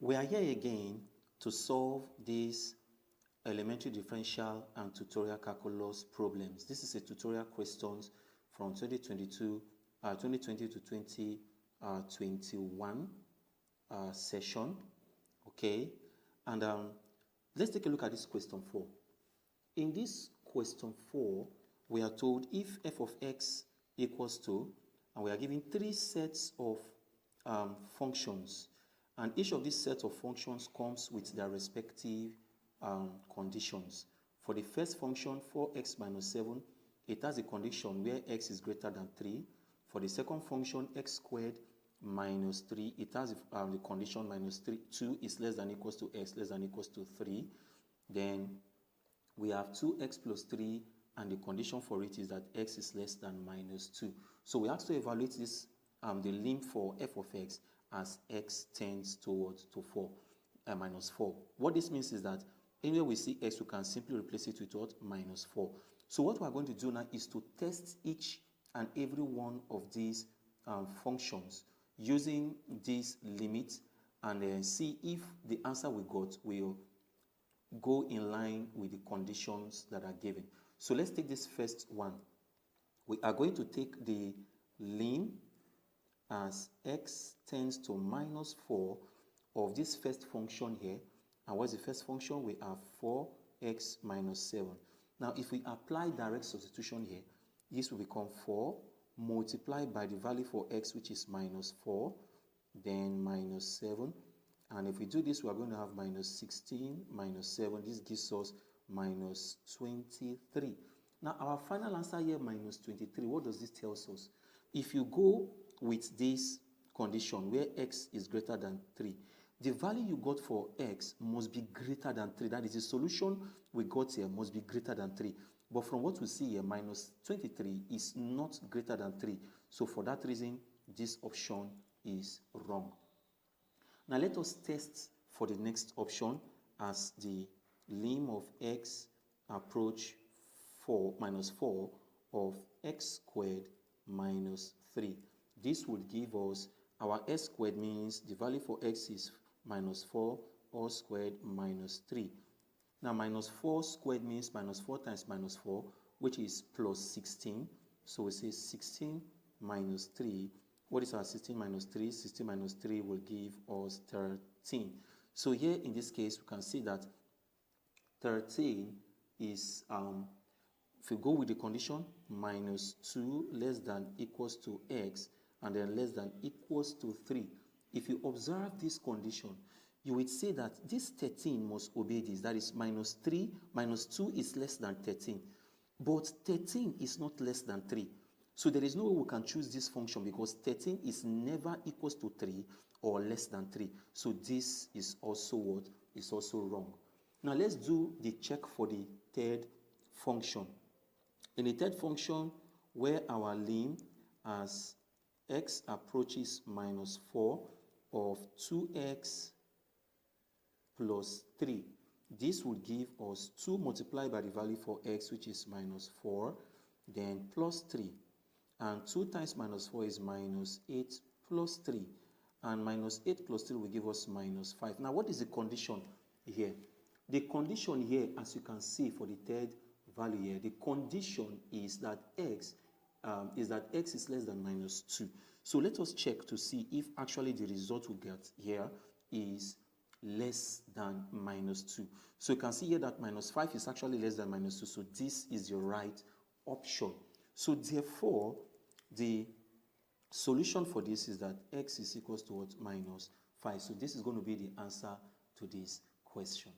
We are here again to solve these elementary differential and tutorial calculus problems. This is a tutorial questions from 2020 to 2021 session. Okay, and let's take a look at this question 4. In this question 4, we are told if f of x equals to, and we are given 3 sets of functions, and each of these sets of functions comes with their respective conditions. For the first function, 4x minus 7, it has a condition where x is greater than 3. For the second function, x squared minus 3, it has the condition minus 2 is less than equals to x less than equals to 3. Then we have 2x plus 3, and the condition for it is that x is less than minus 2. So we have to evaluate this, the limit for f of x as x tends towards to 4, minus 4. What this means is that anywhere we see x, we can simply replace it with what? Minus 4. So what we are going to do now is to test each and every one of these functions using this limit, and then see if the answer we got will go in line with the conditions that are given. So let's take this first one. We are going to take the lim as x tends to minus 4 of this first function here. And what's the first function? We have 4x minus 7. Now, if we apply direct substitution here, this will become 4 multiplied by the value for x, which is minus 4, then minus 7. And if we do this, we are going to have minus 16 minus 7. This gives us minus 23. Now, our final answer here, minus 23, what does this tell us? If you go with this condition where x is greater than 3, the value you got for x must be greater than 3. That is, the solution we got here must be greater than 3. But from what we see here, minus 23 is not greater than 3. So for that reason, this option is wrong. Now let us test for the next option as the lim of x approach minus 4 of x squared minus 3. This would give us our s squared, means the value for x is minus 4 all squared minus 3. Now minus 4 squared means minus 4 times minus 4, which is plus 16. So we say 16 minus 3. What is our 16 minus 3? 16 minus 3 will give us 13. So here in this case, we can see that 13 is, if we go with the condition, minus 2 less than equals to x, and then less than equals to 3. If you observe this condition, you would say that this 13 must obey this. That is, minus 3, minus 2 is less than 13. But 13 is not less than 3. So there is no way we can choose this function, because 13 is never equals to 3 or less than 3. So this is also what? Is also wrong. Now let's do the check for the third function. In the third function, where our lim as x approaches minus 4 of 2x plus 3, this would give us 2 multiplied by the value for x, which is minus 4, then plus 3. And 2 times minus 4 is minus 8 plus 3. And minus 8 plus 3 will give us minus 5. Now, what is the condition here? The condition here, as you can see for the third value here, the condition is that x is less than minus 2. So let us check to see if actually the result we get here is less than minus 2. So you can see here that minus 5 is actually less than minus 2. So this is your right option. So therefore, the solution for this is that x is equals to what? Minus 5. So this is going to be the answer to this question.